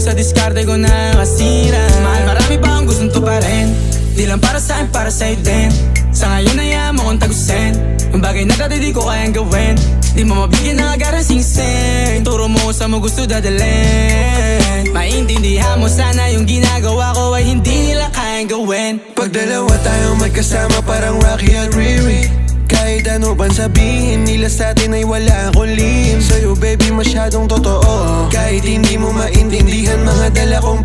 sa diskarte ko na kasira. Mahal, marami pa ang gustong tuparin. Di lang para sa'kin, para sa'yo din. Sa ngayon hayaan mo kong tagusin yung bagay na dati di ko kayang gawin. Di mo mabigyan ng agarang singsing. Turo mo sa mo gusto dadalhin. Maintindihan mo sana yung ginagawa ko ay hindi nila kayang gawin. Pag dalawa tayong magkasama parang Rocky at Riri. Kahit ano bang sabihin nila sa'tin ay wala akong lihim. Sa'yo baby masyadong totoo. Kahit hindi mo maintindihan mga dala kong